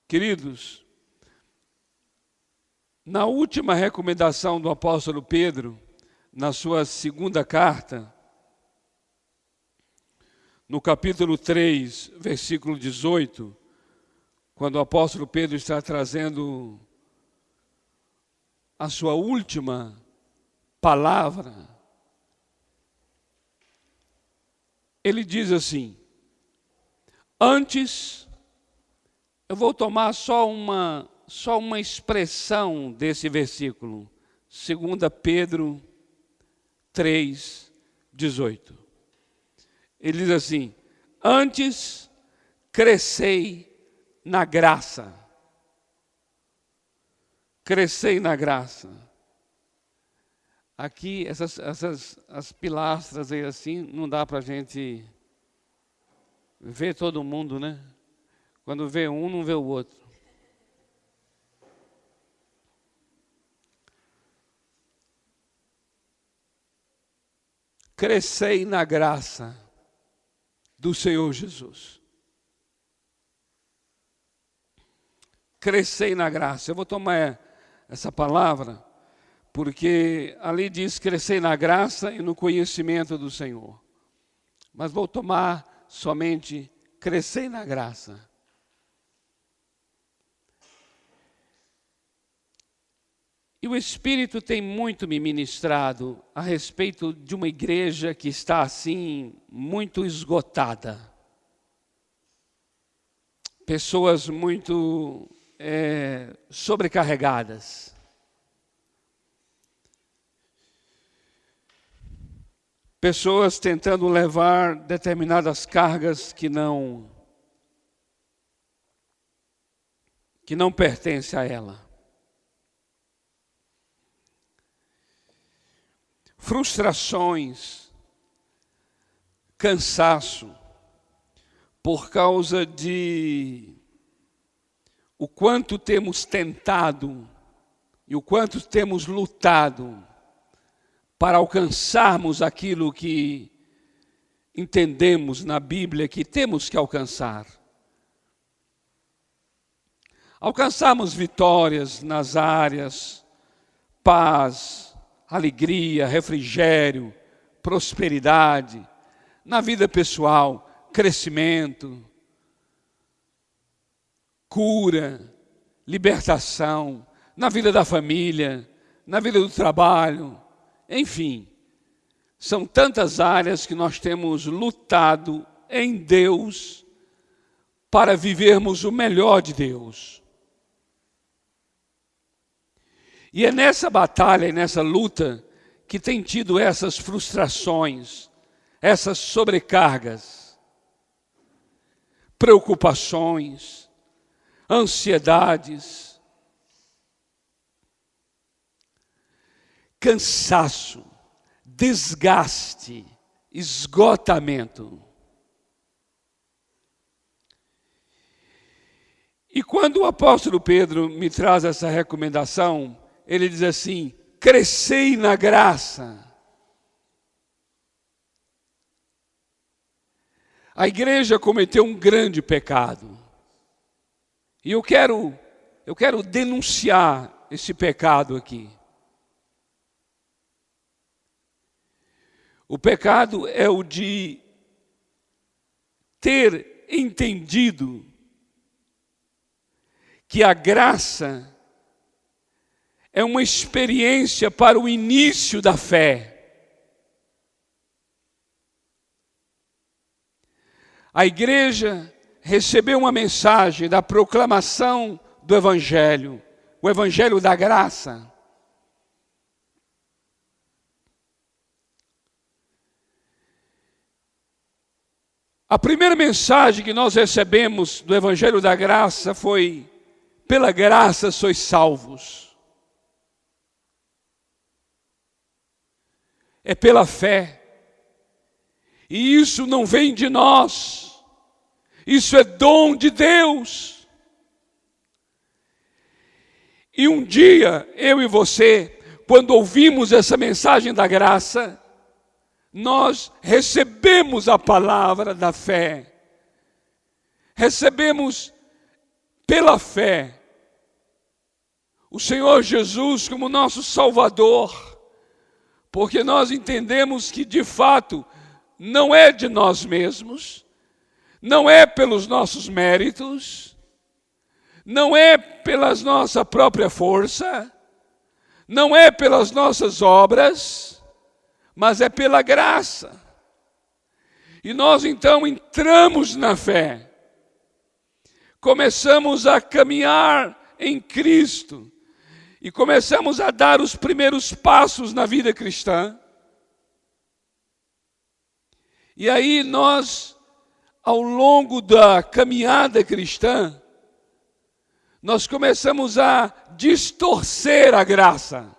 Queridos, na última recomendação do apóstolo Pedro, na sua segunda carta, no capítulo 3, versículo 18, quando o apóstolo Pedro está trazendo a sua última palavra, ele diz assim: antes, eu vou tomar só uma expressão desse versículo, 2 Pedro 3, 18. Ele diz assim: antes crescei na graça. Crescei na graça. Aqui, as pilastras aí assim, não dá para a gente ver todo mundo, né? Quando vê um, não vê o outro. Crescei na graça do Senhor Jesus. Crescei na graça. Eu vou tomar essa palavra, porque ali diz crescei na graça e no conhecimento do Senhor. Mas vou tomar somente crescei na graça. E o Espírito tem muito me ministrado a respeito de uma igreja que está assim, muito esgotada. Pessoas muito sobrecarregadas. Pessoas tentando levar determinadas cargas que não pertencem a ela. Frustrações, cansaço, por causa de o quanto temos tentado e o quanto temos lutado para alcançarmos aquilo que entendemos na Bíblia que temos que alcançar. Alcançarmos vitórias nas áreas, paz, alegria, refrigério, prosperidade, na vida pessoal, crescimento, cura, libertação, na vida da família, na vida do trabalho, enfim. São tantas áreas que nós temos lutado em Deus para vivermos o melhor de Deus. E é nessa batalha e nessa luta que tem tido essas frustrações, essas sobrecargas, preocupações, ansiedades, cansaço, desgaste, esgotamento. E quando o apóstolo Pedro me traz essa recomendação, ele diz assim: crescei na graça. A igreja cometeu um grande pecado. E eu quero denunciar esse pecado aqui. O pecado é o de ter entendido que a graça é uma experiência para o início da fé. A igreja recebeu uma mensagem da proclamação do Evangelho, o Evangelho da graça. A primeira mensagem que nós recebemos do Evangelho da graça foi: pela graça sois salvos. É pela fé. E isso não vem de nós. Isso é dom de Deus. E um dia, eu e você, quando ouvimos essa mensagem da graça, nós recebemos a palavra da fé. Recebemos pela fé, o Senhor Jesus como nosso Salvador, porque nós entendemos que de fato não é de nós mesmos, não é pelos nossos méritos, não é pela nossa própria força, não é pelas nossas obras, mas é pela graça. E nós então entramos na fé, começamos a caminhar em Cristo e começamos a dar os primeiros passos na vida cristã. E aí nós, ao longo da caminhada cristã, nós começamos a distorcer a graça,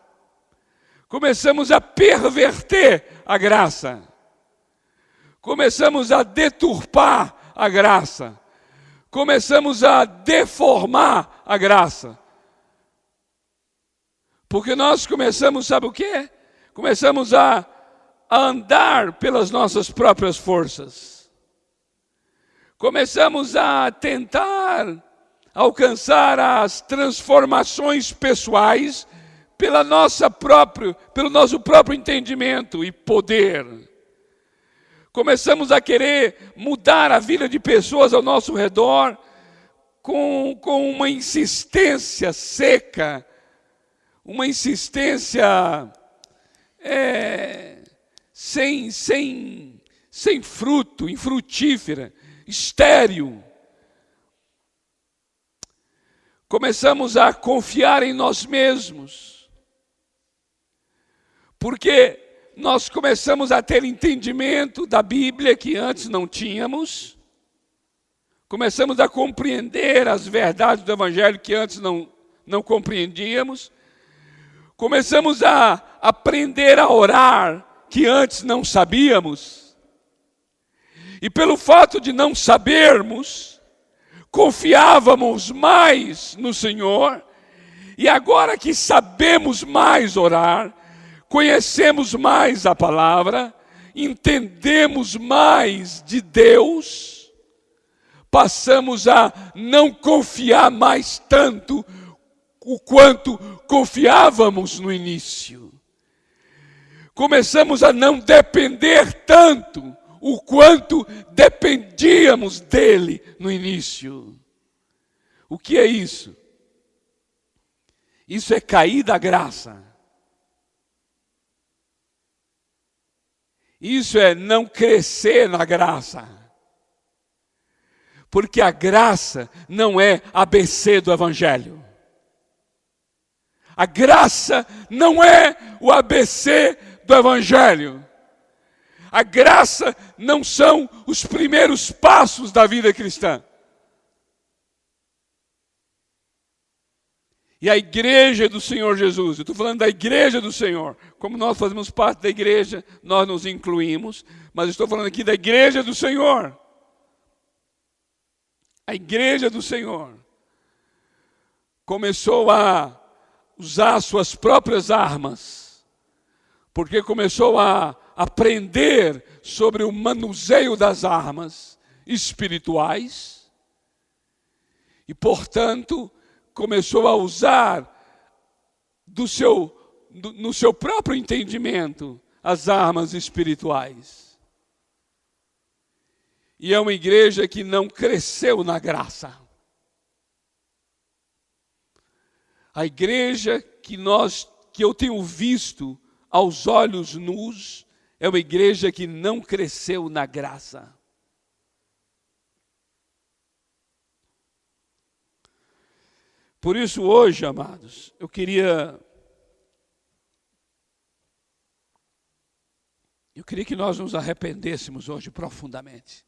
começamos a perverter a graça, começamos a deturpar a graça, começamos a deformar a graça. Porque nós começamos, sabe o quê? Começamos a andar pelas nossas próprias forças. Começamos a tentar alcançar as transformações pessoais pelo nosso próprio entendimento e poder. Começamos a querer mudar a vida de pessoas ao nosso redor com uma insistência seca, uma insistência sem fruto, infrutífera, estéril. Começamos a confiar em nós mesmos, porque nós começamos a ter entendimento da Bíblia que antes não tínhamos, começamos a compreender as verdades do Evangelho que antes não compreendíamos, começamos a aprender a orar que antes não sabíamos, e pelo fato de não sabermos, confiávamos mais no Senhor, e agora que sabemos mais orar, conhecemos mais a palavra, entendemos mais de Deus, passamos a não confiar mais tanto o quanto confiávamos no início. Começamos a não depender tanto o quanto dependíamos dele no início. O que é isso? Isso é cair da graça. Isso é não crescer na graça. Porque a graça não é ABC do Evangelho. A graça não é o ABC do Evangelho. A graça não são os primeiros passos da vida cristã. E a igreja do Senhor Jesus, eu estou falando da igreja do Senhor, como nós fazemos parte da igreja, nós nos incluímos, mas estou falando aqui da igreja do Senhor. A igreja do Senhor começou a usar suas próprias armas, porque começou a aprender sobre o manuseio das armas espirituais e, portanto, começou a usar no seu próprio entendimento as armas espirituais. E é uma igreja que não cresceu na graça. A igreja que eu tenho visto aos olhos nus é uma igreja que não cresceu na graça. Por isso hoje, amados, eu queria que nós nos arrependêssemos hoje profundamente.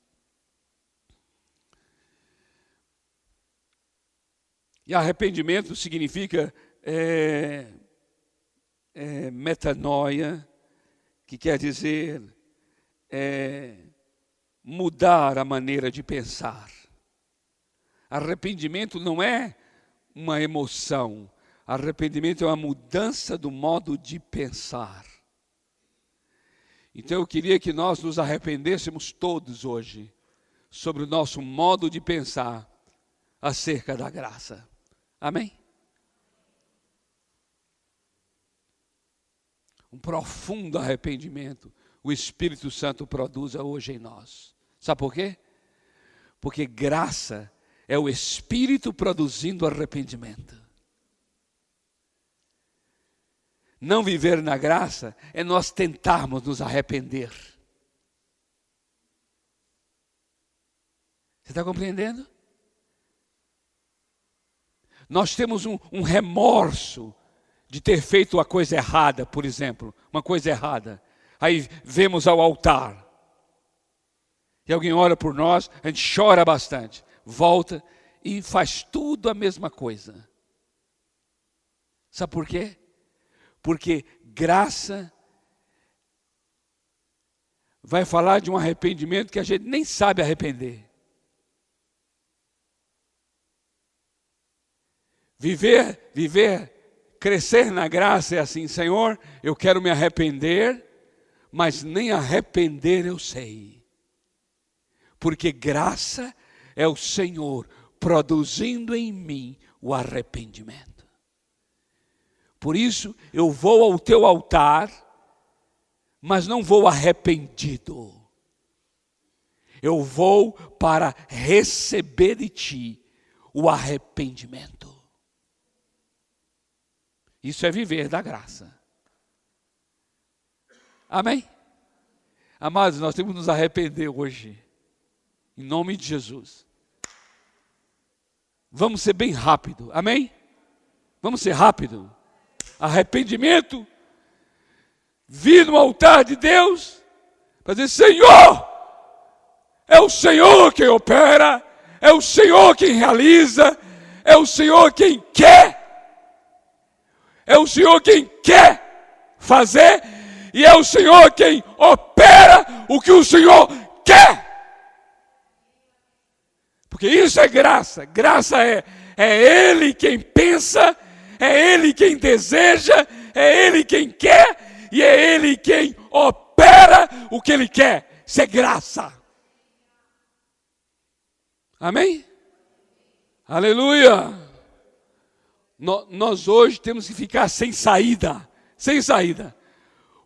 E arrependimento significa metanoia, que quer dizer mudar a maneira de pensar. Arrependimento não é uma emoção. Arrependimento é uma mudança do modo de pensar. Então eu queria que nós nos arrependêssemos todos hoje sobre o nosso modo de pensar acerca da graça. Amém? Um profundo arrependimento o Espírito Santo produz hoje em nós. Sabe por quê? Porque graça é o Espírito produzindo arrependimento. Não viver na graça é nós tentarmos nos arrepender. Você está compreendendo? Nós temos um remorso de ter feito a coisa errada, por exemplo, uma coisa errada. Aí vemos ao altar. E alguém ora por nós, a gente chora bastante. Volta e faz tudo a mesma coisa. Sabe por quê? Porque graça vai falar de um arrependimento que a gente nem sabe arrepender. Crescer na graça é assim, Senhor, eu quero me arrepender, mas nem arrepender eu sei. Porque graça é o Senhor produzindo em mim o arrependimento. Por isso eu vou ao teu altar, mas não vou arrependido. Eu vou para receber de ti o arrependimento. Isso é viver da graça. Amém? Amados, nós temos que nos arrepender hoje. Em nome de Jesus. Vamos ser bem rápido. Amém? Vamos ser rápido. Arrependimento. Vir no altar de Deus. Para dizer, Senhor. É o Senhor quem opera. É o Senhor quem realiza. É o Senhor quem quer. É o Senhor quem quer fazer e é o Senhor quem opera o que o Senhor quer. Porque isso é graça. Graça é Ele quem pensa, é Ele quem deseja, é Ele quem quer e é Ele quem opera o que Ele quer. Isso é graça. Amém? Aleluia! Nós hoje temos que ficar sem saída. Sem saída.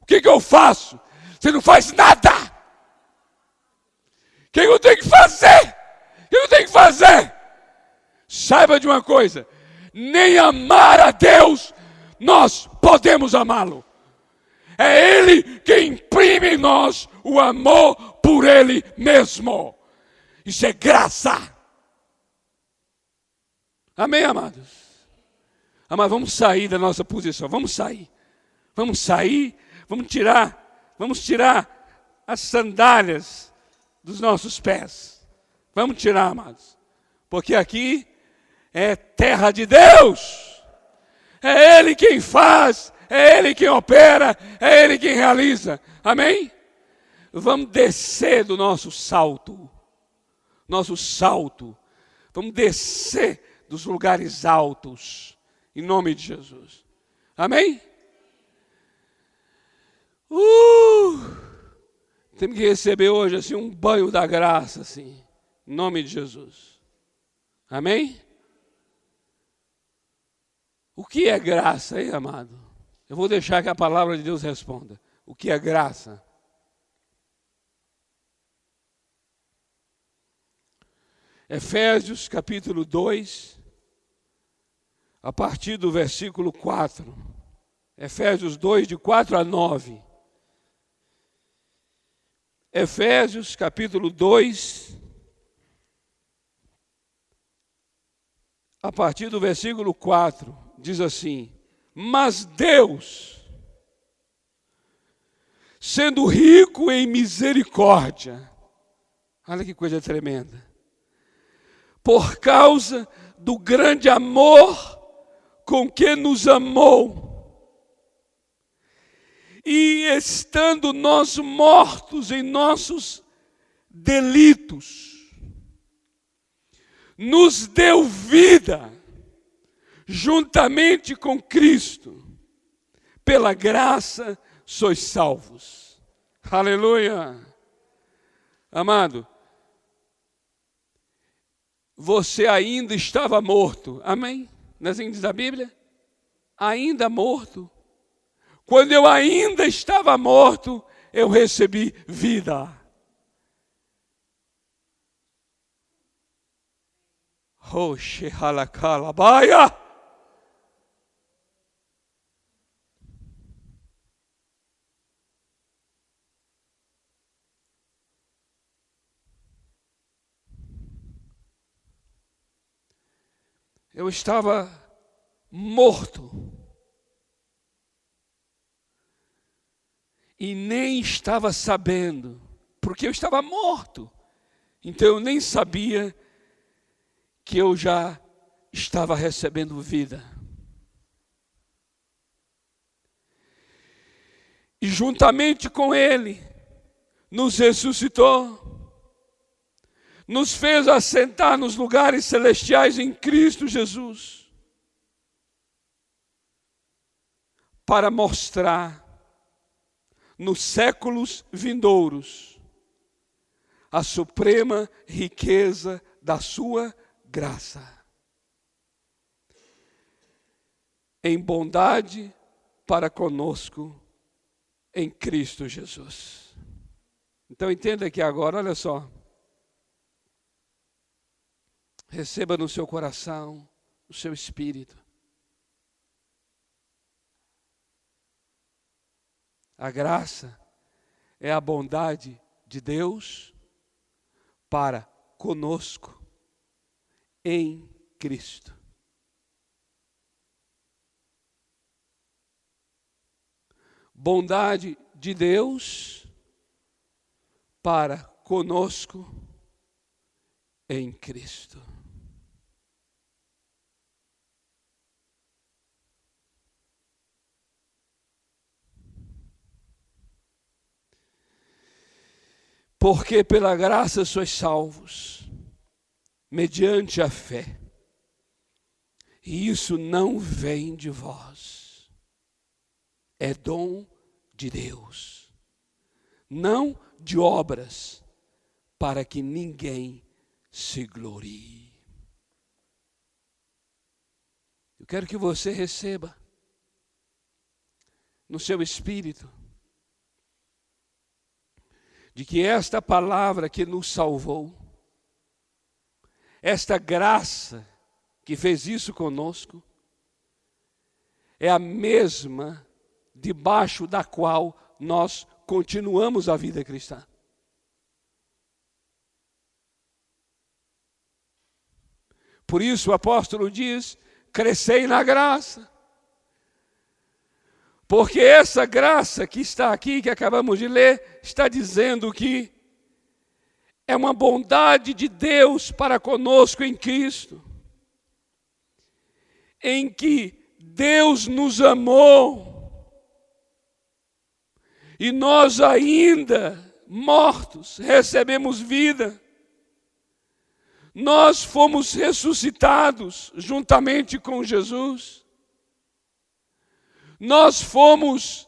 O que eu faço? Você não faz nada. O que eu tenho que fazer? O que eu tenho que fazer? Saiba de uma coisa. Nem amar a Deus nós podemos amá-lo. É Ele que imprime em nós o amor por Ele mesmo. Isso é graça. Amém, amados? Mas vamos sair da nossa posição, vamos sair, vamos tirar as sandálias dos nossos pés, vamos tirar, amados, porque aqui é terra de Deus, é Ele quem faz, é Ele quem opera, é Ele quem realiza, amém? Vamos descer do nosso salto, vamos descer dos lugares altos, em nome de Jesus. Amém? Temos que receber hoje assim um banho da graça, assim, em nome de Jesus. Amém? O que é graça, hein, amado? Eu vou deixar que a palavra de Deus responda. O que é graça? Efésios capítulo 2. A partir do versículo 4, Efésios 2, de 4 a 9. Efésios, capítulo 2, a partir do versículo 4, diz assim: Mas Deus, sendo rico em misericórdia, olha que coisa tremenda, por causa do grande amor com que nos amou, e estando nós mortos em nossos delitos, nos deu vida juntamente com Cristo. Pela graça sois salvos. Aleluia. Amado, você ainda estava morto. Amém? Não é assim que diz a Bíblia? Ainda morto. Quando eu ainda estava morto, eu recebi vida. Roxe halakalabaia. Eu estava morto. E nem estava sabendo, porque eu estava morto. Então eu nem sabia que eu já estava recebendo vida. E juntamente com Ele, nos ressuscitou, nos fez assentar nos lugares celestiais em Cristo Jesus, para mostrar nos séculos vindouros a suprema riqueza da sua graça, em bondade para conosco em Cristo Jesus. Então entenda que agora, olha só, receba no seu coração, no seu espírito, a graça é a bondade de Deus para conosco em Cristo. Bondade de Deus para conosco em Cristo. Porque pela graça sois salvos, mediante a fé. E isso não vem de vós. É dom de Deus. Não de obras, para que ninguém se glorie. Eu quero que você receba no seu espírito de que esta palavra que nos salvou, esta graça que fez isso conosco, é a mesma debaixo da qual nós continuamos a vida cristã. Por isso o apóstolo diz: crescei na graça. Porque essa graça que está aqui, que acabamos de ler, está dizendo que é uma bondade de Deus para conosco em Cristo, em que Deus nos amou, e nós ainda mortos recebemos vida. Nós fomos ressuscitados juntamente com Jesus. Nós fomos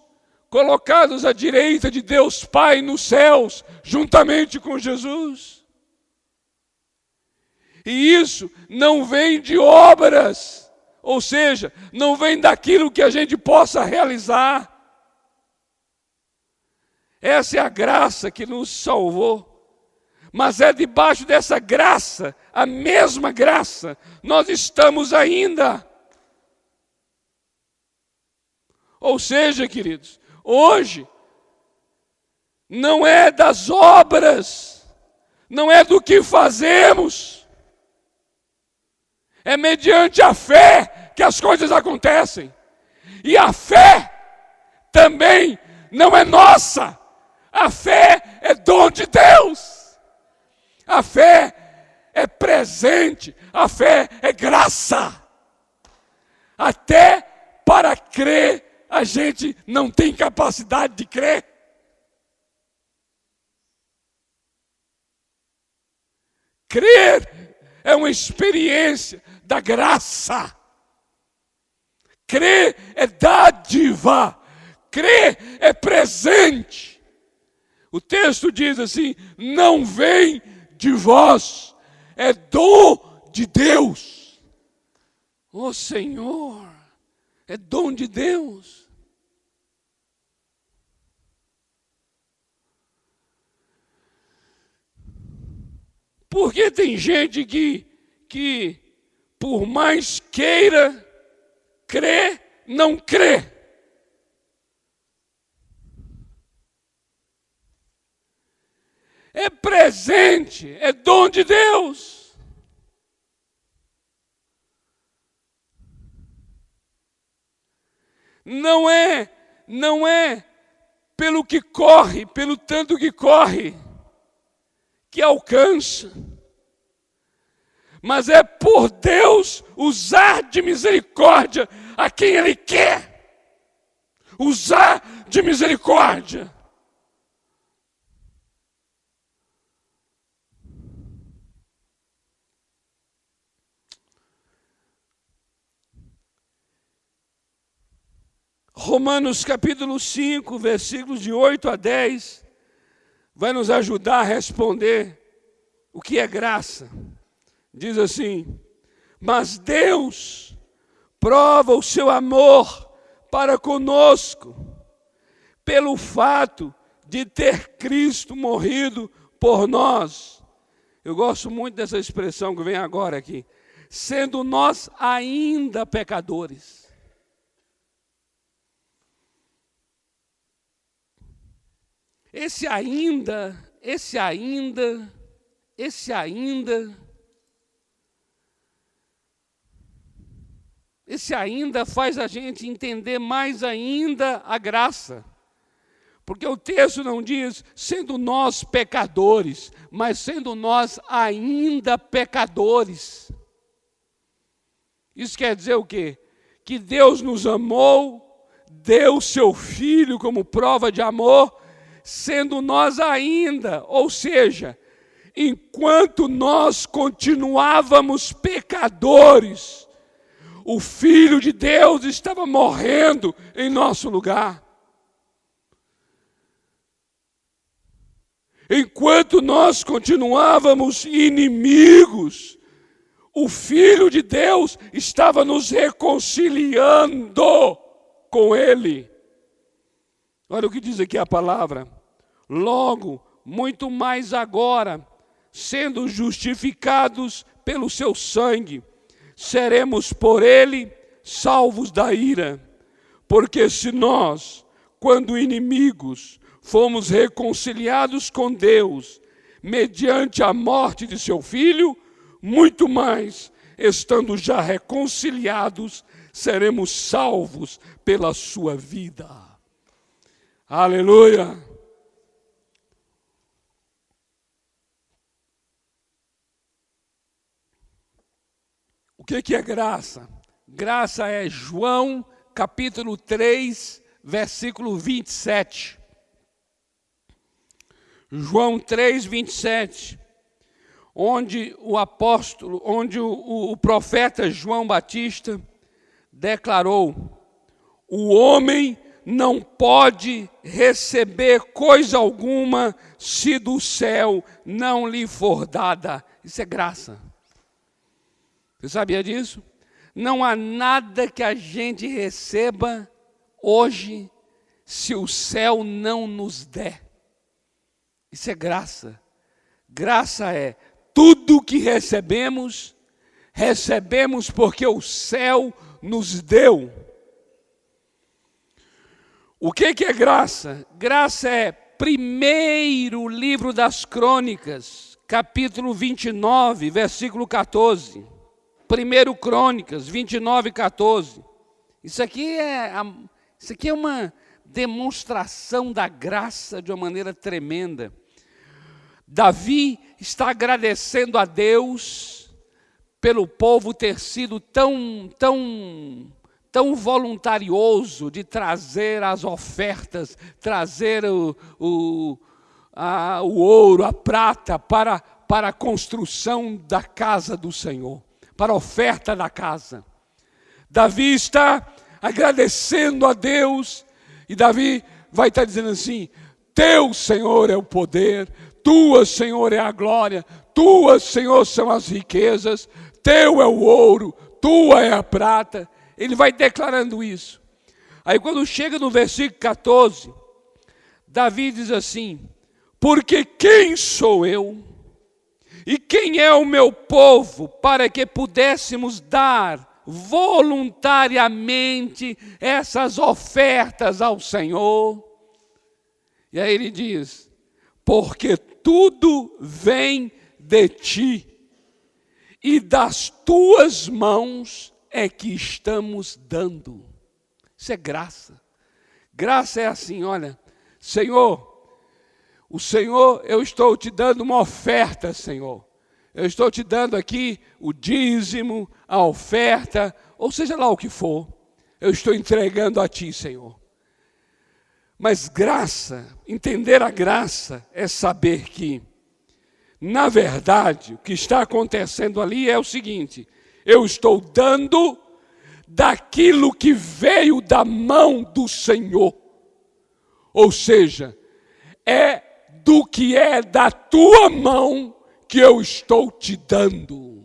colocados à direita de Deus Pai nos céus, juntamente com Jesus. E isso não vem de obras, ou seja, não vem daquilo que a gente possa realizar. Essa é a graça que nos salvou. Mas é debaixo dessa graça, a mesma graça, nós estamos ainda. Ou seja, queridos, hoje não é das obras, não é do que fazemos, é mediante a fé que as coisas acontecem. E a fé também não é nossa, a fé é dom de Deus, a fé é presente, a fé é graça. Até para crer, a gente não tem capacidade de crer. Crer é uma experiência da graça. Crer é dádiva. Crer é presente. O texto diz assim: não vem de vós, é dom de Deus. Ô Senhor, é dom de Deus. Porque tem gente que por mais queira crer, não crê. É presente, é dom de Deus. Não é pelo que corre, pelo tanto que corre, que alcança. Mas é por Deus usar de misericórdia a quem Ele quer. Usar de misericórdia. Romanos capítulo 5, versículos de 8 a 10, vai nos ajudar a responder o que é graça. Diz assim: mas Deus prova o seu amor para conosco, pelo fato de ter Cristo morrido por nós. Eu gosto muito dessa expressão que vem agora aqui. Sendo nós ainda pecadores. Esse ainda faz a gente entender mais ainda a graça. Porque o texto não diz, sendo nós pecadores, mas sendo nós ainda pecadores. Isso quer dizer o quê? Que Deus nos amou, deu seu Filho como prova de amor, sendo nós ainda, ou seja, enquanto nós continuávamos pecadores, o Filho de Deus estava morrendo em nosso lugar. Enquanto nós continuávamos inimigos, o Filho de Deus estava nos reconciliando com Ele. Olha o que diz aqui a palavra. Logo, muito mais agora, sendo justificados pelo seu sangue, seremos por ele salvos da ira. Porque se nós, quando inimigos, fomos reconciliados com Deus, mediante a morte de seu Filho, muito mais, estando já reconciliados, seremos salvos pela sua vida. Aleluia! O que é graça? Graça é João capítulo 3, versículo 27. João 3, 27. Onde o profeta João Batista declarou: o homem não pode receber coisa alguma se do céu não lhe for dada. Isso é graça. Você sabia disso? Não há nada que a gente receba hoje se o céu não nos der. Isso é graça. Graça é tudo que recebemos, recebemos porque o céu nos deu. O que é graça? Graça é primeiro livro das Crônicas, capítulo 29, versículo 14. 1 Crônicas 29, 14. Isso aqui é uma demonstração da graça de uma maneira tremenda. Davi está agradecendo a Deus pelo povo ter sido tão voluntarioso de trazer as ofertas, trazer o ouro, a prata para a construção da casa do Senhor, para a oferta da casa. Davi está agradecendo a Deus, e Davi vai estar dizendo assim: teu, Senhor, é o poder, tua, Senhor, é a glória, tuas, Senhor, são as riquezas, teu é o ouro, tua é a prata. Ele vai declarando isso. Aí quando chega no versículo 14, Davi diz assim: porque quem sou eu? E quem é o meu povo para que pudéssemos dar voluntariamente essas ofertas ao Senhor? E aí ele diz: porque tudo vem de ti, e das tuas mãos é que estamos dando. Isso é graça. Graça é assim, olha, Senhor, o Senhor, eu estou te dando uma oferta, Senhor. Eu estou te dando aqui o dízimo, a oferta, ou seja lá o que for. Eu estou entregando a ti, Senhor. Mas graça, entender a graça é saber que, na verdade, o que está acontecendo ali é o seguinte: eu estou dando daquilo que veio da mão do Senhor. Ou seja, é do que é da tua mão que eu estou te dando.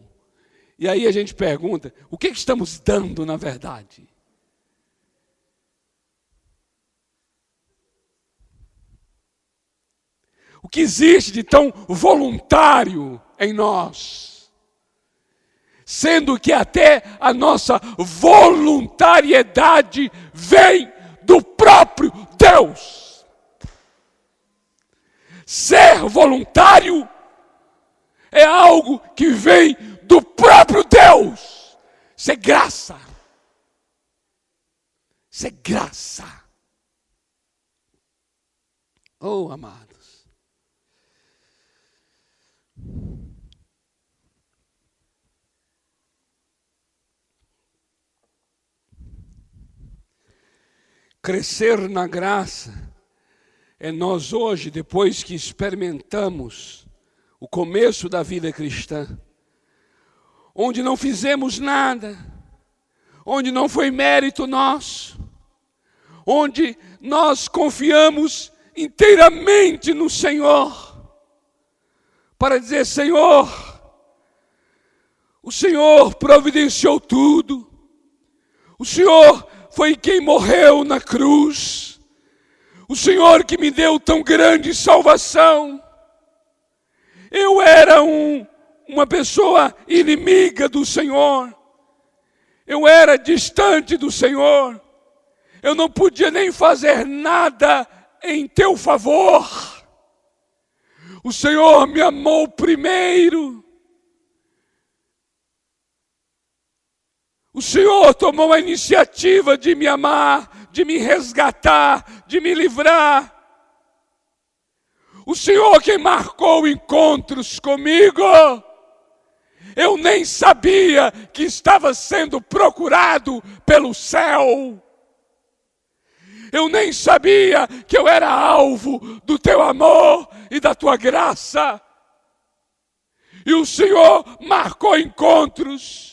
E aí a gente pergunta, o que estamos dando na verdade? O que existe de tão voluntário em nós? Sendo que até a nossa voluntariedade vem do próprio Deus. Ser voluntário é algo que vem do próprio Deus. Isso é graça. Isso é graça. Oh, amados. Crescer na graça é nós hoje, depois que experimentamos o começo da vida cristã, onde não fizemos nada, onde não foi mérito nosso, onde nós confiamos inteiramente no Senhor, para dizer: Senhor, o Senhor providenciou tudo, o Senhor foi quem morreu na cruz, o Senhor que me deu tão grande salvação. Eu era uma pessoa inimiga do Senhor, eu era distante do Senhor, eu não podia nem fazer nada em teu favor. O Senhor me amou primeiro. O Senhor tomou a iniciativa de me amar, de me resgatar, de me livrar. O Senhor quem marcou encontros comigo. Eu nem sabia que estava sendo procurado pelo céu. Eu nem sabia que eu era alvo do teu amor e da tua graça. E o Senhor marcou encontros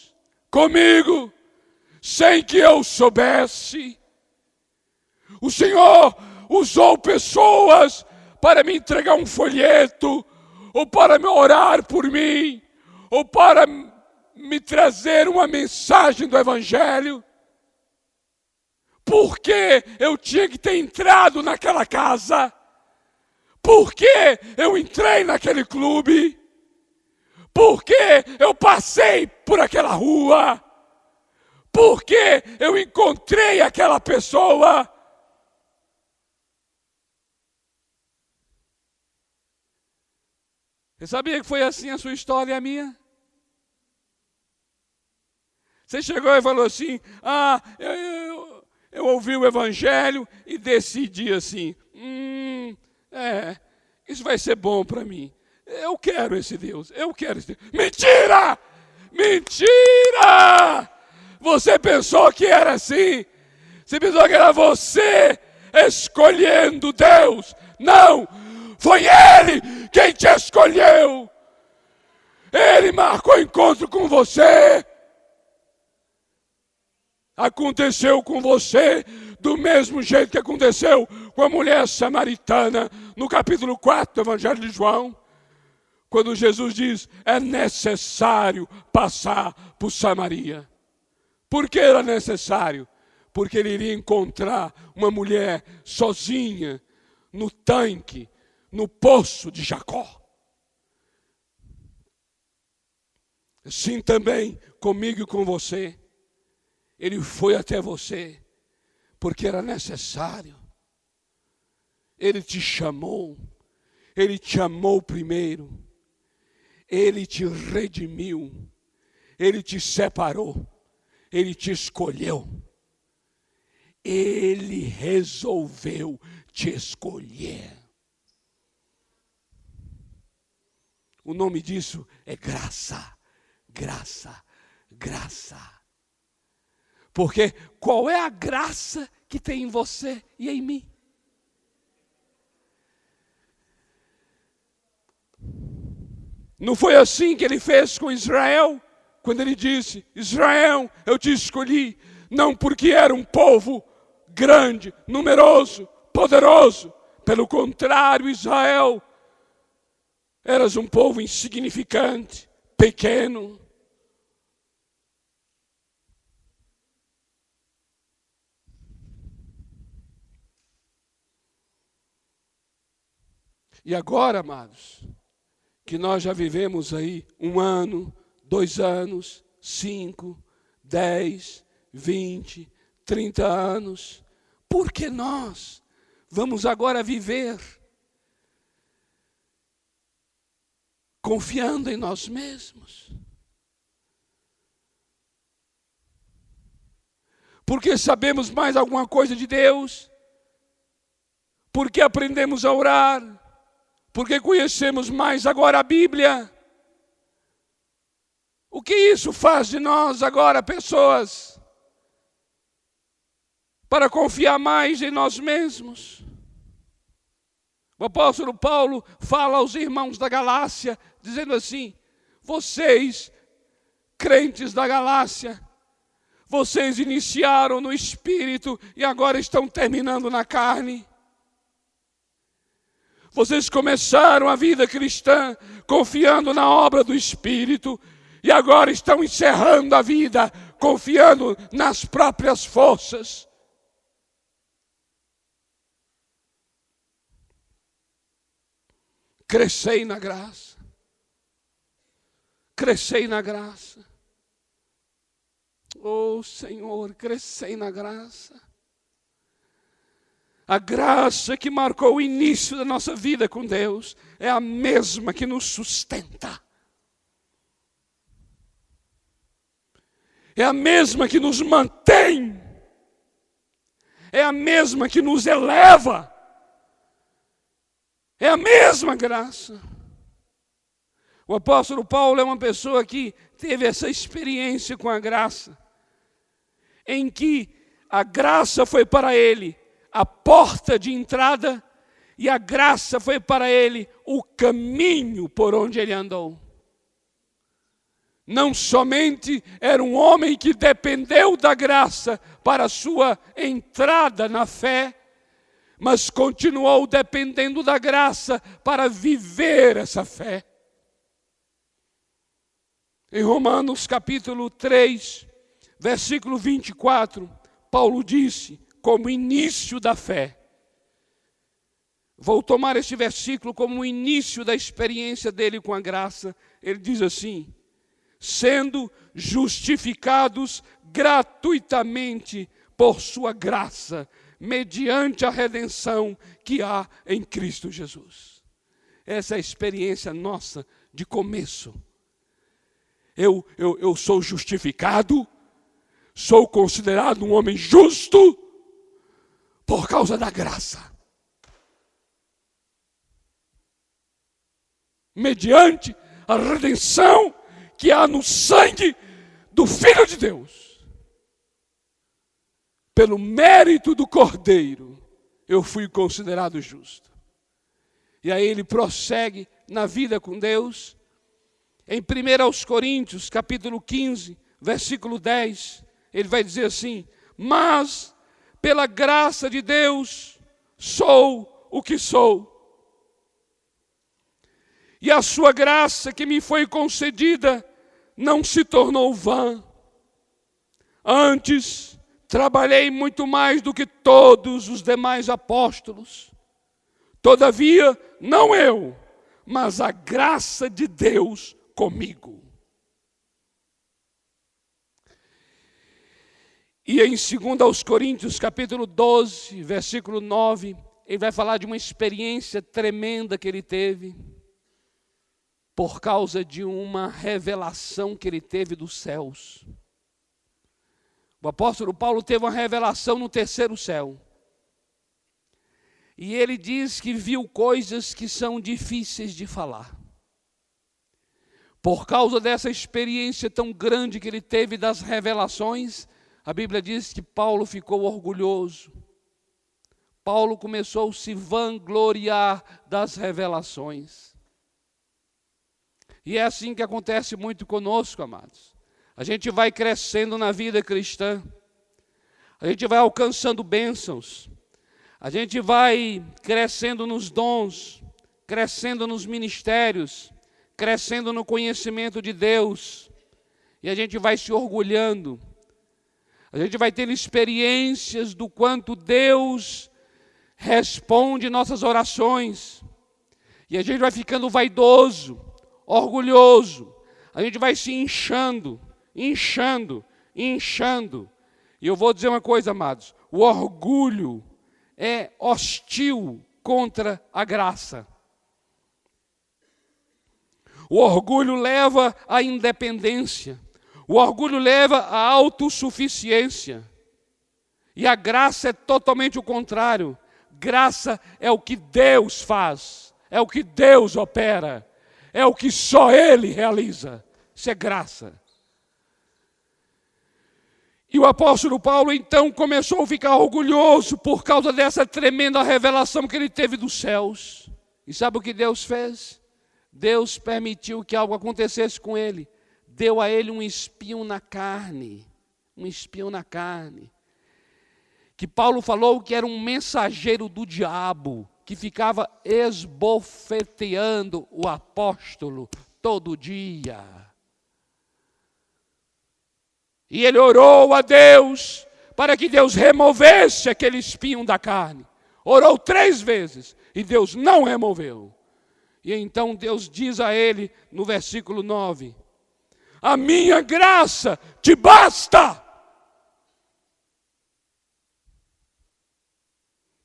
comigo, sem que eu soubesse. O Senhor usou pessoas para me entregar um folheto, ou para me orar por mim, ou para me trazer uma mensagem do Evangelho. Por que eu tinha que ter entrado naquela casa? Por que eu entrei naquele clube? Por que eu passei por aquela rua? Por que eu encontrei aquela pessoa? Você sabia que foi assim a sua história e a minha? Você chegou e falou assim: eu ouvi o Evangelho e decidi assim, isso vai ser bom para mim. Eu quero esse Deus, eu quero esse Deus. Mentira! Mentira! Você pensou que era assim? Você pensou que era você escolhendo Deus? Não! Foi Ele quem te escolheu. Ele marcou encontro com você. Aconteceu com você do mesmo jeito que aconteceu com a mulher samaritana no capítulo 4 do Evangelho de João. Quando Jesus diz, é necessário passar por Samaria. Por que era necessário? Porque ele iria encontrar uma mulher sozinha, no tanque, no poço de Jacó. Assim também comigo e com você. Ele foi até você, porque era necessário. Ele te chamou. Ele te amou primeiro. Ele te redimiu. Ele te separou. Ele te escolheu. Ele resolveu te escolher. O nome disso é graça. Graça. Graça. Porque qual é a graça que tem em você e em mim? Não foi assim que ele fez com Israel? Quando ele disse, Israel, eu te escolhi, não porque era um povo grande, numeroso, poderoso. Pelo contrário, Israel, eras um povo insignificante, pequeno. E agora, amados, que nós já vivemos aí 1 ano, 2 anos, 5, 10, 20, 30 anos, por que nós vamos agora viver confiando em nós mesmos? Porque sabemos mais alguma coisa de Deus? Porque aprendemos a orar? Porque conhecemos mais agora a Bíblia? O que isso faz de nós agora, pessoas? Para confiar mais em nós mesmos. O apóstolo Paulo fala aos irmãos da Galácia, dizendo assim, vocês, crentes da Galácia, vocês iniciaram no Espírito e agora estão terminando na carne. Vocês começaram a vida cristã confiando na obra do Espírito e agora estão encerrando a vida confiando nas próprias forças. Crescei na graça. Crescei na graça. Oh Senhor, crescei na graça. A graça que marcou o início da nossa vida com Deus é a mesma que nos sustenta. É a mesma que nos mantém. É a mesma que nos eleva. É a mesma graça. O apóstolo Paulo é uma pessoa que teve essa experiência com a graça, em que a graça foi para ele a porta de entrada e a graça foi para ele o caminho por onde ele andou. Não somente era um homem que dependeu da graça para a sua entrada na fé, mas continuou dependendo da graça para viver essa fé. Em Romanos capítulo 3, versículo 24, Paulo disse, como início da fé. Vou tomar este versículo como o início da experiência dele com a graça. Ele diz assim, sendo justificados gratuitamente por sua graça, mediante a redenção que há em Cristo Jesus. Essa é a experiência nossa de começo. Eu sou justificado, sou considerado um homem justo por causa da graça. Mediante a redenção que há no sangue do Filho de Deus. Pelo mérito do Cordeiro, eu fui considerado justo. E aí ele prossegue na vida com Deus. Em 1 Coríntios, capítulo 15, versículo 10, ele vai dizer assim, mas pela graça de Deus sou o que sou. E a sua graça que me foi concedida não se tornou vã. Antes, trabalhei muito mais do que todos os demais apóstolos. Todavia, não eu, mas a graça de Deus comigo. E em 2 Coríntios, capítulo 12, versículo 9, ele vai falar de uma experiência tremenda que ele teve, por causa de uma revelação que ele teve dos céus. O apóstolo Paulo teve uma revelação no terceiro céu. E ele diz que viu coisas que são difíceis de falar. Por causa dessa experiência tão grande que ele teve das revelações, a Bíblia diz que Paulo ficou orgulhoso. Paulo começou a se vangloriar das revelações. E é assim que acontece muito conosco, amados. A gente vai crescendo na vida cristã, a gente vai alcançando bênçãos, a gente vai crescendo nos dons, crescendo nos ministérios, crescendo no conhecimento de Deus, e a gente vai se orgulhando, a gente vai tendo experiências do quanto Deus responde nossas orações, e a gente vai ficando vaidoso, orgulhoso, a gente vai se inchando. E eu vou dizer uma coisa, amados, o orgulho é hostil contra a graça. O orgulho leva à independência, o orgulho leva à autossuficiência, e a graça é totalmente o contrário. Graça é o que Deus faz, é o que Deus opera, é o que só Ele realiza. Isso é graça. E o apóstolo Paulo então começou a ficar orgulhoso por causa dessa tremenda revelação que ele teve dos céus. E sabe o que Deus fez? Deus permitiu que algo acontecesse com ele. Deu a ele um espinho na carne. Um espinho na carne. Que Paulo falou que era um mensageiro do diabo, que ficava esbofeteando o apóstolo todo dia. E ele orou a Deus para que Deus removesse aquele espinho da carne. Orou 3 vezes e Deus não removeu. E então Deus diz a ele no versículo 9: a minha graça te basta,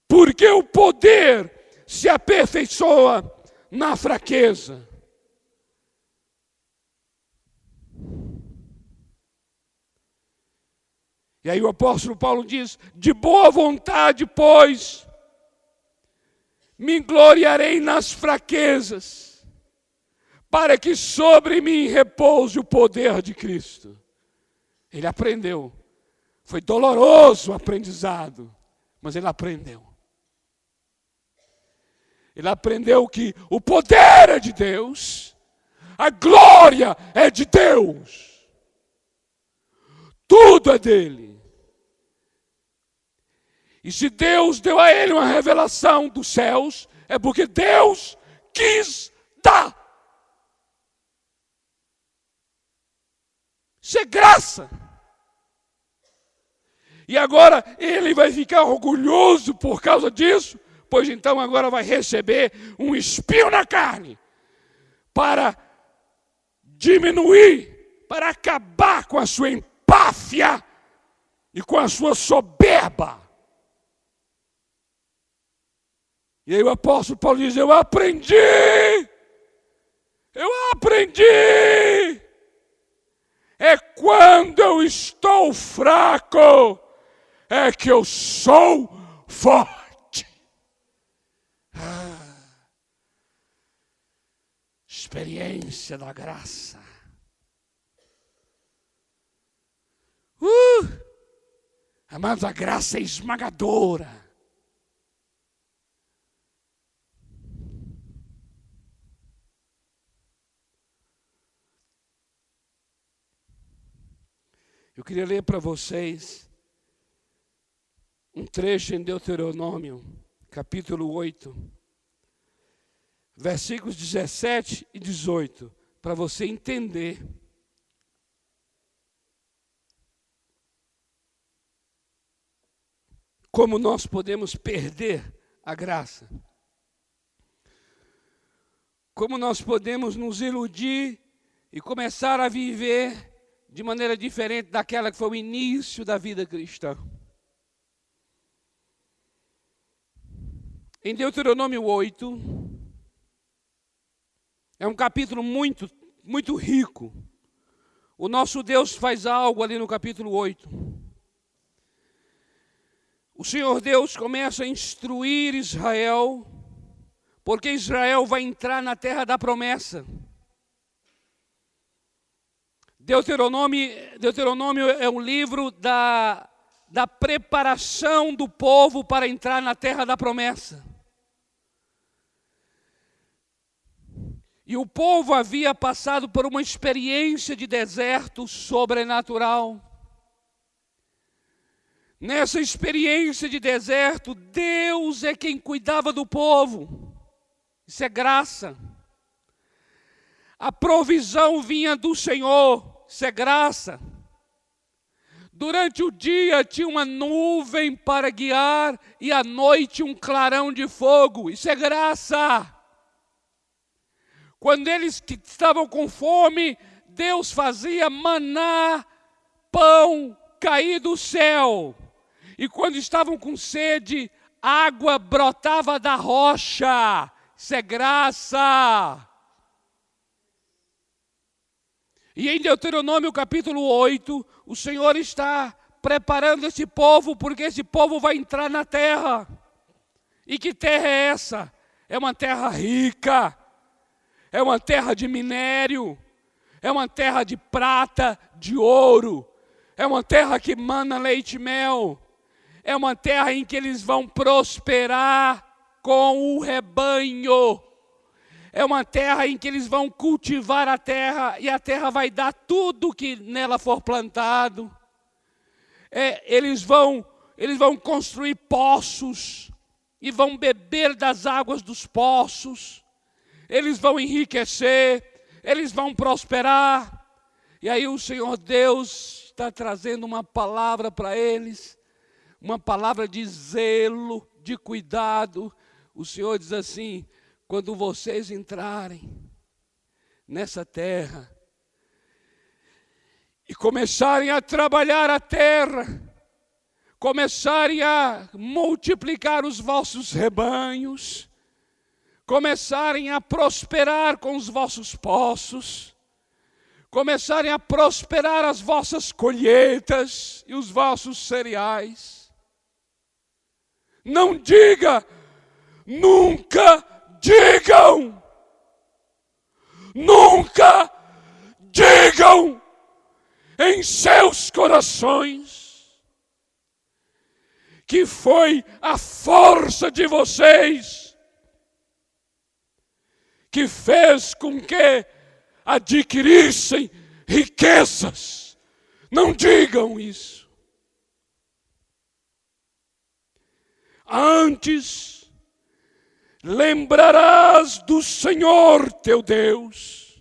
porque o poder se aperfeiçoa na fraqueza. E aí o apóstolo Paulo diz: de boa vontade, pois, me gloriarei nas fraquezas, para que sobre mim repouse o poder de Cristo. Ele aprendeu. Foi doloroso o aprendizado, mas ele aprendeu. Ele aprendeu que o poder é de Deus, a glória é de Deus, tudo é dele. E se Deus deu a ele uma revelação dos céus, é porque Deus quis dar. Isso é graça. E agora ele vai ficar orgulhoso por causa disso, pois então agora vai receber um espinho na carne para diminuir, para acabar com a sua empáfia e com a sua soberba. E aí o apóstolo Paulo diz: eu aprendi. É quando eu estou fraco, é que eu sou forte. Experiência da graça. Amados, a graça é esmagadora. Eu queria ler para vocês um trecho em Deuteronômio, capítulo 8, versículos 17 e 18, para você entender. Como nós podemos perder a graça. Como nós podemos nos iludir e começar a viver de maneira diferente daquela que foi o início da vida cristã. Em Deuteronômio 8, é um capítulo muito, muito rico. O nosso Deus faz algo ali no capítulo 8. O Senhor Deus começa a instruir Israel, porque Israel vai entrar na terra da promessa. Deuteronômio é um livro da preparação do povo para entrar na terra da promessa. E o povo havia passado por uma experiência de deserto sobrenatural. Nessa experiência de deserto, Deus é quem cuidava do povo. Isso é graça. A provisão vinha do Senhor. Isso é graça. Durante o dia tinha uma nuvem para guiar e à noite um clarão de fogo. Isso é graça. Quando eles que estavam com fome, Deus fazia maná, pão cair do céu. E quando estavam com sede, água brotava da rocha. Isso é graça. E em Deuteronômio capítulo 8, o Senhor está preparando esse povo, porque esse povo vai entrar na terra. E que terra é essa? É uma terra rica. É uma terra de minério, é uma terra de prata, de ouro, é uma terra que mana leite e mel, é uma terra em que eles vão prosperar com o rebanho, é uma terra em que eles vão cultivar a terra e a terra vai dar tudo que nela for plantado. Eles vão construir poços e vão beber das águas dos poços. Eles vão enriquecer, eles vão prosperar. E aí o Senhor Deus está trazendo uma palavra para eles, uma palavra de zelo, de cuidado. O Senhor diz assim: quando vocês entrarem nessa terra e começarem a trabalhar a terra, começarem a multiplicar os vossos rebanhos, começarem a prosperar com os vossos poços, começarem a prosperar as vossas colheitas e os vossos cereais. Não diga, nunca digam, nunca digam em seus corações que foi a força de vocês que fez com que adquirissem riquezas. Não digam isso. Antes, lembrarás do Senhor teu Deus,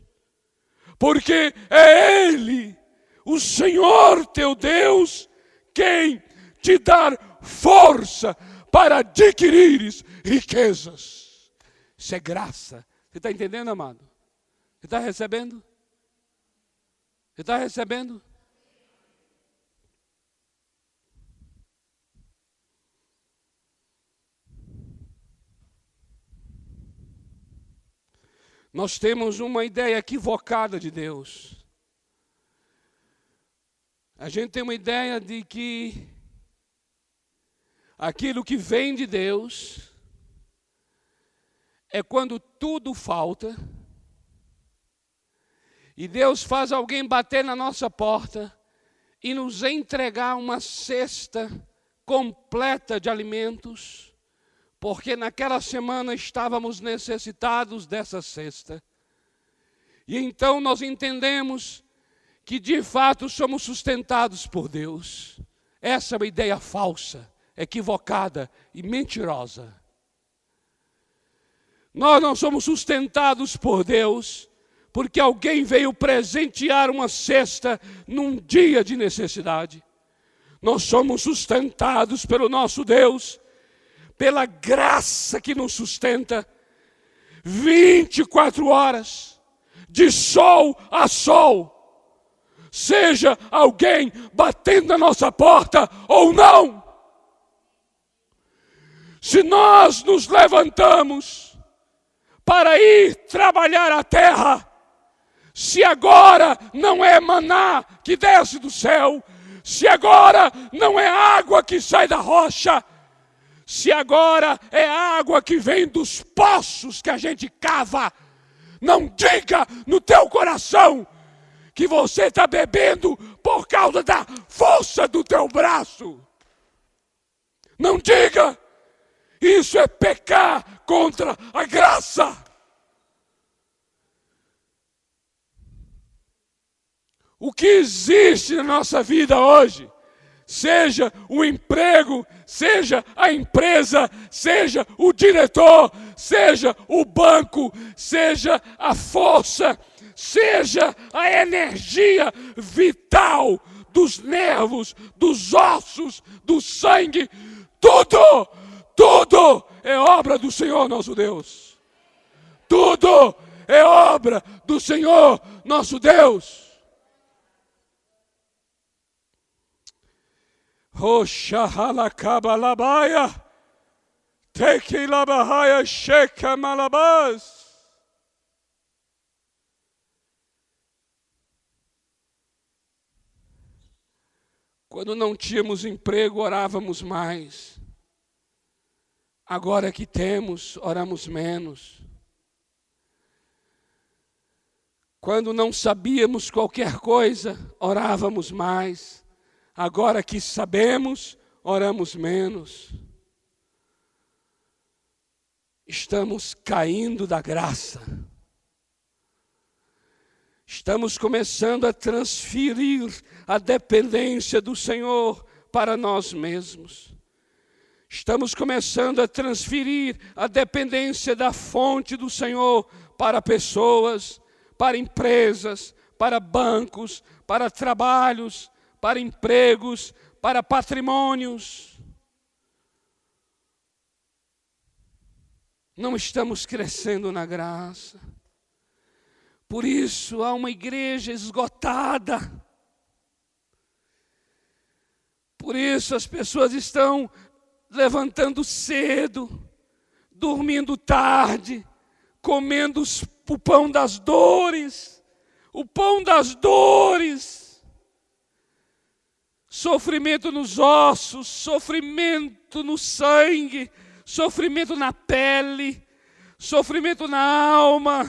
porque é Ele, o Senhor teu Deus, quem te dá força para adquirires riquezas. Isso é graça. Você está entendendo, amado? Você está recebendo? Você está recebendo? Nós temos uma ideia equivocada de Deus. A gente tem uma ideia de que aquilo que vem de Deus é quando tudo falta e Deus faz alguém bater na nossa porta e nos entregar uma cesta completa de alimentos, porque naquela semana estávamos necessitados dessa cesta. E então nós entendemos que de fato somos sustentados por Deus. Essa é uma ideia falsa, equivocada e mentirosa. Nós não somos sustentados por Deus porque alguém veio presentear uma cesta num dia de necessidade. Nós somos sustentados pelo nosso Deus, pela graça que nos sustenta, 24 horas, de sol a sol. Seja alguém batendo na nossa porta ou não. Se nós nos levantamos para ir trabalhar a terra, se agora não é maná que desce do céu, se agora não é água que sai da rocha, se agora é água que vem dos poços que a gente cava, não diga no teu coração que você está bebendo por causa da força do teu braço. Não diga, isso é pecar contra a graça. O que existe na nossa vida hoje, seja o emprego, seja a empresa, seja o diretor, seja o banco, seja a força, seja a energia vital dos nervos, dos ossos, do sangue, tudo é obra do Senhor nosso Deus. Tudo é obra do Senhor nosso Deus. Roxahalakabalabaya, Tekilabahaya Sheka Malabas. Quando não tínhamos emprego, orávamos mais. Agora que temos, oramos menos. Quando não sabíamos qualquer coisa, orávamos mais. Agora que sabemos, oramos menos. Estamos caindo da graça. Estamos começando a transferir a dependência do Senhor para nós mesmos. Estamos começando a transferir a dependência da fonte do Senhor para pessoas, para empresas, para bancos, para trabalhos, para empregos, para patrimônios. Não estamos crescendo na graça. Por isso há uma igreja esgotada. Por isso as pessoas estão levantando cedo, dormindo tarde, comendo o pão das dores. O pão das dores. Sofrimento nos ossos, sofrimento no sangue, sofrimento na pele, sofrimento na alma,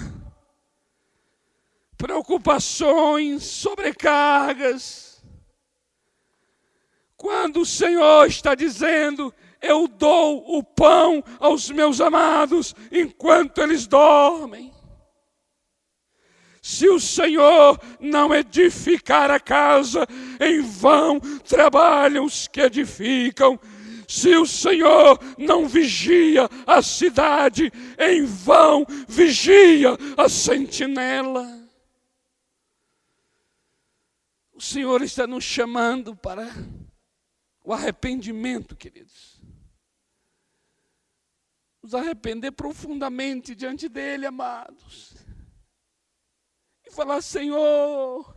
preocupações, sobrecargas. Quando o Senhor está dizendo, eu dou o pão aos meus amados enquanto eles dormem. Se o Senhor não edificar a casa, em vão trabalham os que edificam. Se o Senhor não vigia a cidade, em vão vigia a sentinela. O Senhor está nos chamando para o arrependimento, queridos. Nos arrepender profundamente diante dEle, amados. E falar, Senhor,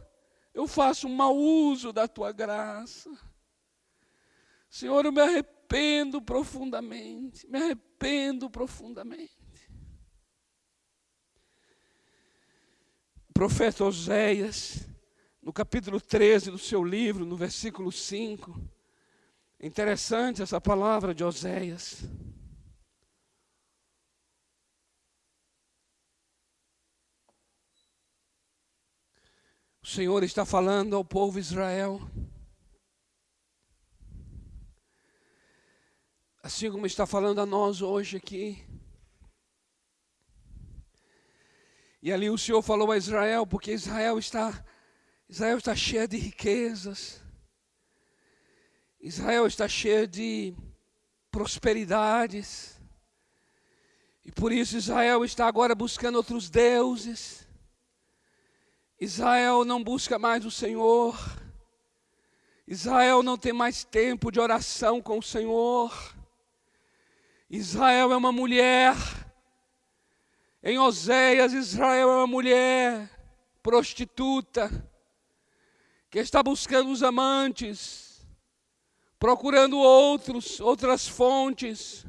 eu faço um mau uso da Tua graça. Senhor, eu me arrependo profundamente, me arrependo profundamente. O profeta Oséias, no capítulo 13 do seu livro, no versículo 5, é interessante essa palavra de Oséias. O Senhor está falando ao povo Israel, assim como está falando a nós hoje aqui. E ali o Senhor falou a Israel, porque Israel está cheia de riquezas. Israel está cheia de prosperidades. E por isso Israel está agora buscando outros deuses. Israel não busca mais o Senhor. Israel não tem mais tempo de oração com o Senhor. Israel é uma mulher. Em Oséias, Israel é uma mulher prostituta, que está buscando os amantes, procurando outras fontes.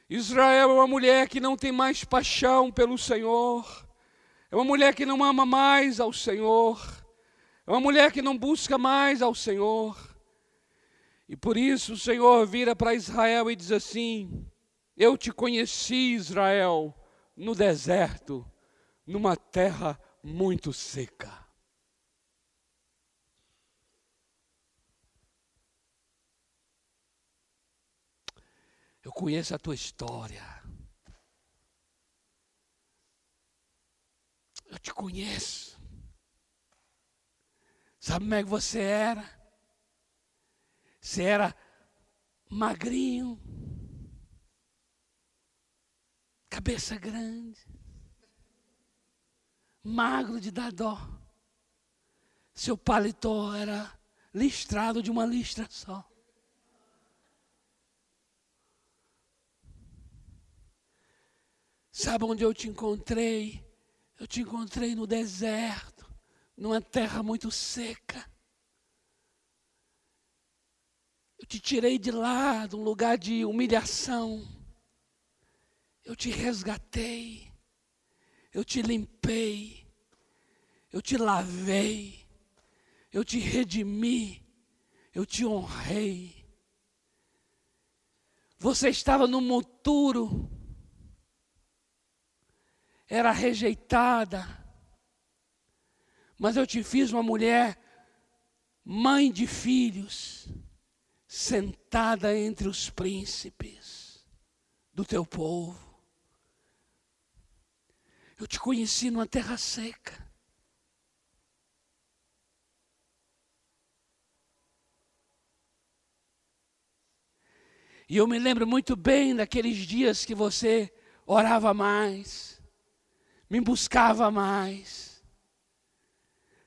Israel é uma mulher que não tem mais paixão pelo Senhor. É uma mulher que não ama mais ao Senhor. É uma mulher que não busca mais ao Senhor. E por isso o Senhor vira para Israel e diz assim: eu te conheci, Israel, no deserto, numa terra muito seca. Eu conheço a tua história. Eu te conheço. Sabe como é que você era? Você era magrinho, cabeça grande, magro de dar dó. Seu paletó era listrado de uma listra só. Sabe onde eu te encontrei? Eu te encontrei no deserto, numa terra muito seca. Eu te tirei de lá, de um lugar de humilhação. Eu te resgatei. Eu te limpei. Eu te lavei. Eu te redimi. Eu te honrei. Você estava no moturo. Era rejeitada. Mas eu te fiz uma mulher, mãe de filhos, sentada entre os príncipes do teu povo. Eu te conheci numa terra seca. E eu me lembro muito bem daqueles dias que você orava mais, me buscava mais.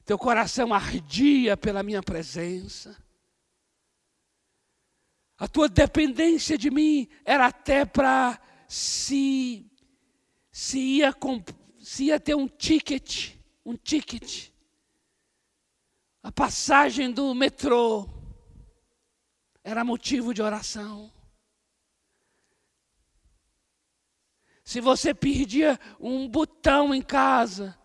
Teu coração ardia pela minha presença. A tua dependência de mim era até para se ia ter um ticket. A passagem do metrô era motivo de oração. Se você perdia um botão em casa,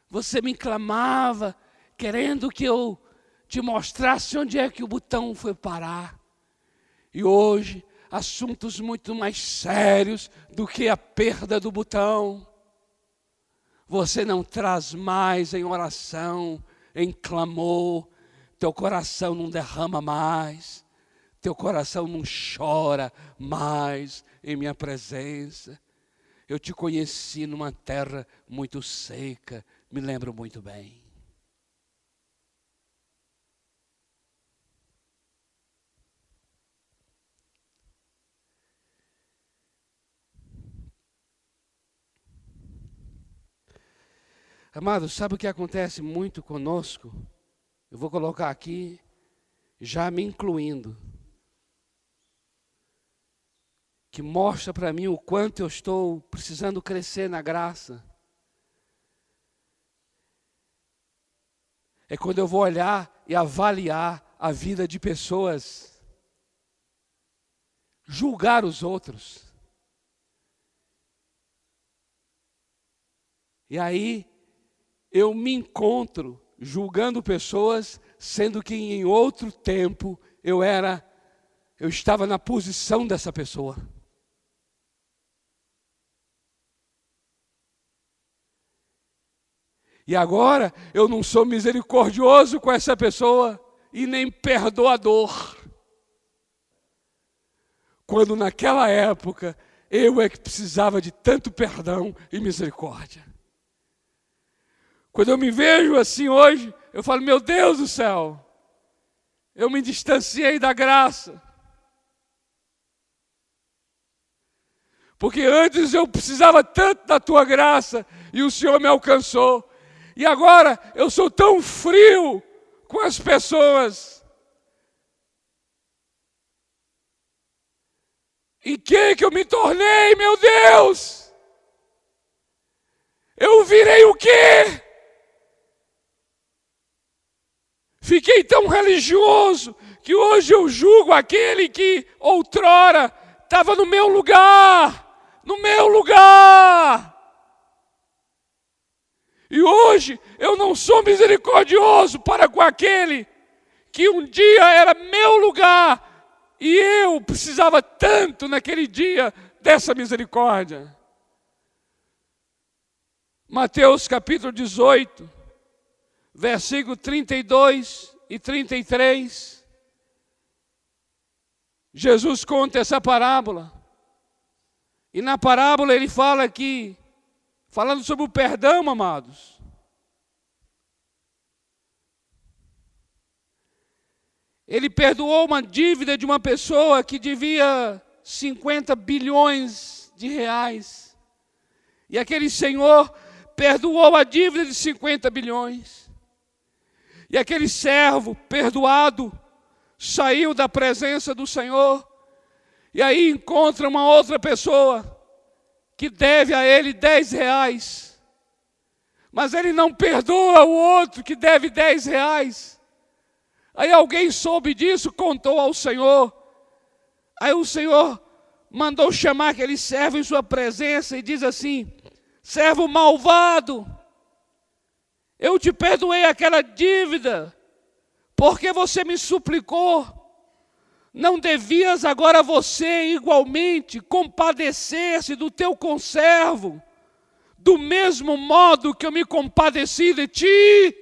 você me clamava, querendo que eu te mostrasse onde é que o botão foi parar. E hoje, assuntos muito mais sérios do que a perda do botão. Você não traz mais em oração, em clamor, teu coração não derrama mais, teu coração não chora mais em minha presença. Eu te conheci numa terra muito seca, me lembro muito bem. Amados, sabe o que acontece muito conosco? Eu vou colocar aqui, já me incluindo, que mostra para mim o quanto eu estou precisando crescer na graça. É quando eu vou olhar e avaliar a vida de pessoas, julgar os outros. E aí eu me encontro julgando pessoas, sendo que em outro tempo eu estava na posição dessa pessoa. E agora eu não sou misericordioso com essa pessoa e nem perdoador. Quando naquela época eu é que precisava de tanto perdão e misericórdia. Quando eu me vejo assim hoje, eu falo, meu Deus do céu, eu me distanciei da graça. Porque antes eu precisava tanto da tua graça e o Senhor me alcançou. E agora eu sou tão frio com as pessoas. Em que eu me tornei, meu Deus? Eu virei o quê? Fiquei tão religioso que hoje eu julgo aquele que outrora estava no meu lugar. No meu lugar. E hoje eu não sou misericordioso para com aquele que um dia era meu lugar. E eu precisava tanto naquele dia dessa misericórdia. Mateus capítulo 18, versículo 32 e 33. Jesus conta essa parábola. E na parábola ele fala aqui, falando sobre o perdão, amados. Ele perdoou uma dívida de uma pessoa que devia 50 bilhões de reais. E aquele senhor perdoou a dívida de 50 bilhões. E aquele servo perdoado saiu da presença do Senhor. E aí encontra uma outra pessoa que deve a ele 10 reais. Mas ele não perdoa o outro que deve 10 reais. Aí alguém soube disso, contou ao Senhor. Aí o Senhor mandou chamar aquele servo em sua presença e diz assim: servo malvado, eu te perdoei aquela dívida, porque você me suplicou. Não devias agora você igualmente compadecer-se do teu conservo, do mesmo modo que eu me compadeci de ti?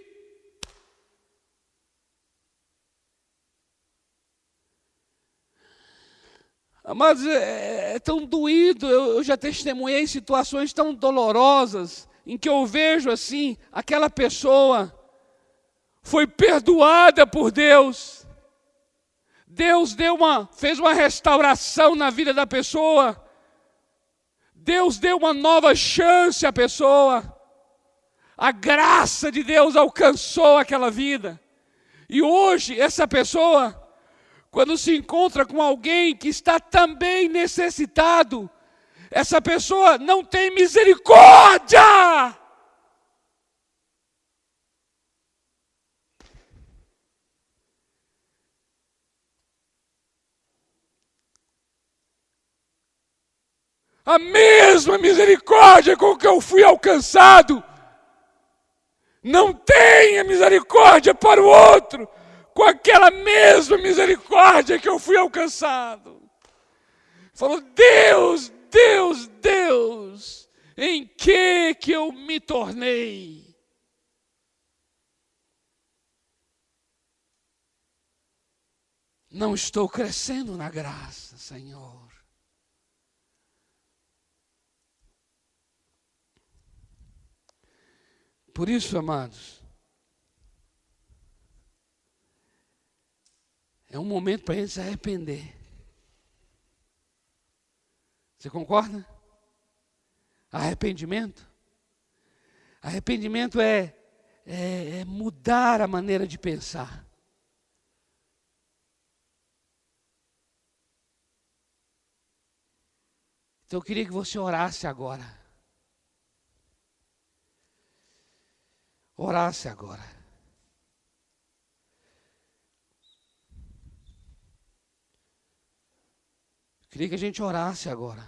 Mas é tão doído, eu já testemunhei situações tão dolorosas, em que eu vejo assim, aquela pessoa foi perdoada por Deus. Deus fez uma restauração na vida da pessoa. Deus deu uma nova chance à pessoa. A graça de Deus alcançou aquela vida. E hoje, essa pessoa, quando se encontra com alguém que está também necessitado, essa pessoa não tem misericórdia. A mesma misericórdia com que eu fui alcançado, não tenha misericórdia para o outro com aquela mesma misericórdia que eu fui alcançado. Falou: Deus, Deus, Deus, em que eu me tornei? Não estou crescendo na graça, Senhor. Por isso, amados, é um momento para a gente se arrepender. Você concorda? Arrependimento? Arrependimento é mudar a maneira de pensar. Então eu queria que você orasse agora. Orasse agora. Eu queria que a gente orasse agora.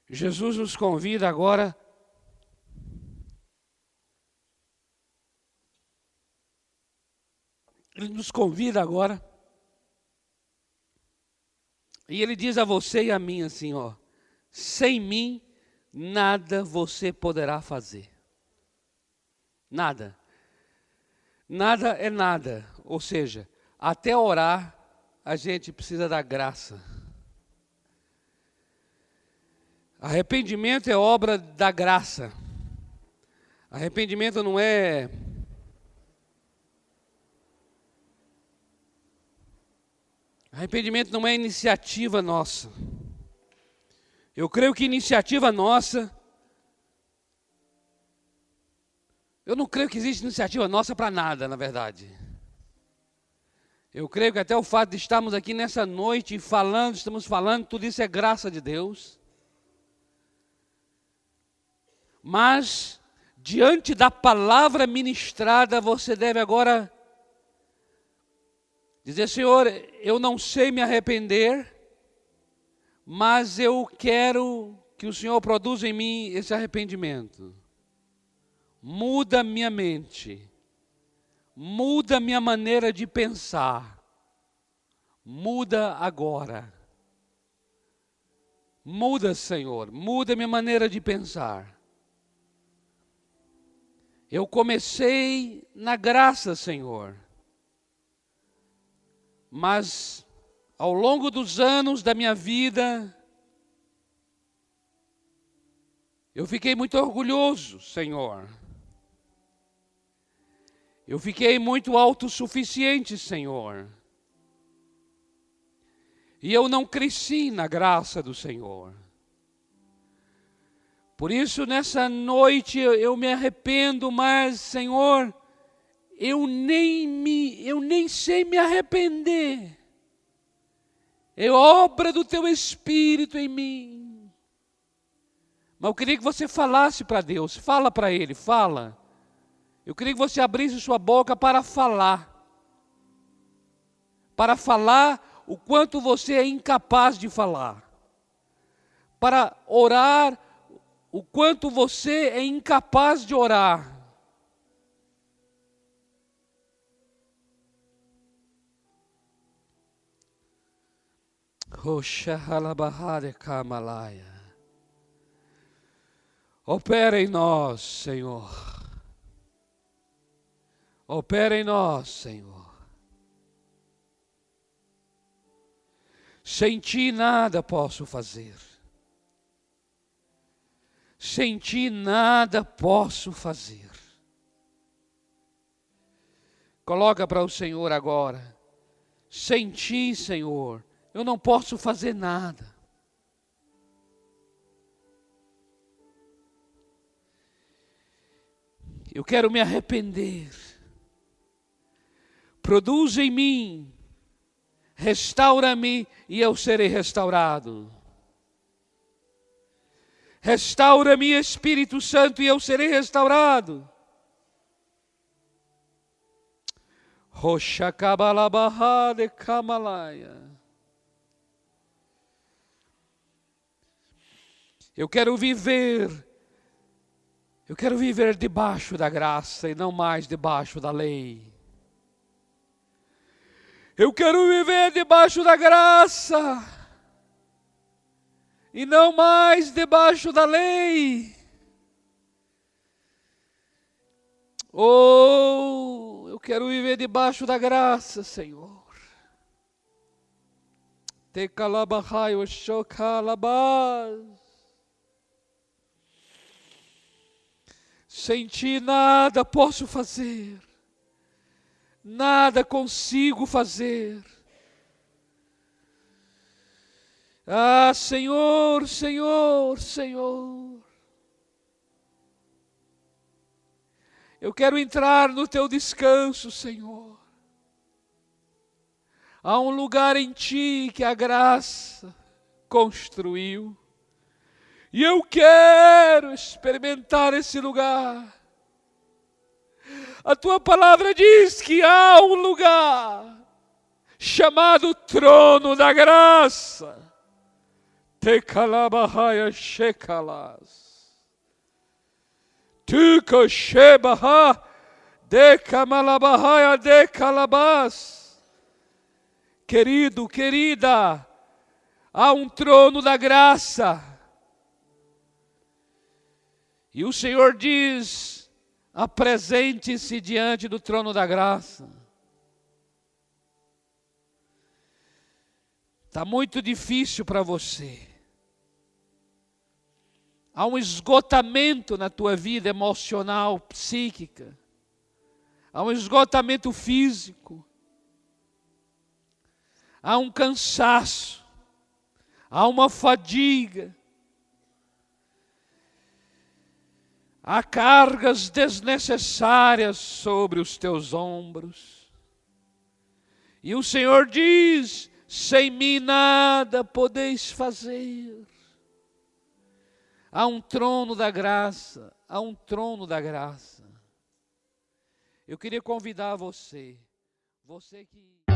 Jesus nos convida agora Ele nos convida agora. E Ele diz a você e a mim assim, ó: sem mim, nada você poderá fazer. Nada. Nada é nada. Ou seja, até orar, a gente precisa da graça. Arrependimento é obra da graça. Arrependimento não é Arrependimento não é iniciativa nossa. Eu creio que iniciativa nossa... Eu não creio que existe iniciativa nossa para nada, na verdade. Eu creio que até o fato de estarmos aqui nessa noite estamos falando, tudo isso é graça de Deus. Mas, diante da palavra ministrada, você deve agora dizer: Senhor, eu não sei me arrepender, mas eu quero que o Senhor produza em mim esse arrependimento. Muda minha mente. Muda minha maneira de pensar. Muda agora. Muda, Senhor. Muda minha maneira de pensar. Eu comecei na graça, Senhor. Mas, ao longo dos anos da minha vida, eu fiquei muito orgulhoso, Senhor. Eu fiquei muito autossuficiente, Senhor. E eu não cresci na graça do Senhor. Por isso, nessa noite, eu me arrependo, mas, Senhor, eu nem sei me arrepender. É obra do Teu Espírito em mim. Mas eu queria que você falasse para Deus. Fala para Ele, fala. Eu queria que você abrisse sua boca para falar. Para falar o quanto você é incapaz de falar. Para orar o quanto você é incapaz de orar. Opera em nós, Senhor. Opera em nós, Senhor. Sem Ti nada posso fazer. Sem Ti nada posso fazer. Coloca para o Senhor agora. Sem Ti, Senhor, eu não posso fazer nada. Eu quero me arrepender. Produz em mim, restaura-me e eu serei restaurado. Restaura-me, Espírito Santo, e eu serei restaurado. Roshakabalabahá de Kamalaya. Eu quero viver debaixo da graça e não mais debaixo da lei. Eu quero viver debaixo da graça e não mais debaixo da lei. Oh, eu quero viver debaixo da graça, Senhor. Te calabahai o shokalabaz. Sem Ti nada posso fazer. Nada consigo fazer. Ah, Senhor, Senhor, Senhor. Eu quero entrar no Teu descanso, Senhor. Há um lugar em Ti que a graça construiu. E eu quero experimentar esse lugar. A Tua palavra diz que há um lugar chamado trono da graça. Te calabahaya shekalas. Tu koshebaha de kamalabahaya de calabas. Querido, querida, há um trono da graça. E o Senhor diz: apresente-se diante do trono da graça. Está muito difícil para você. Há um esgotamento na tua vida emocional, psíquica. Há um esgotamento físico. há um cansaço, há uma fadiga, há cargas desnecessárias sobre os teus ombros. E o Senhor diz: sem mim nada podeis fazer. Há um trono da graça, há um trono da graça. Eu queria convidar você que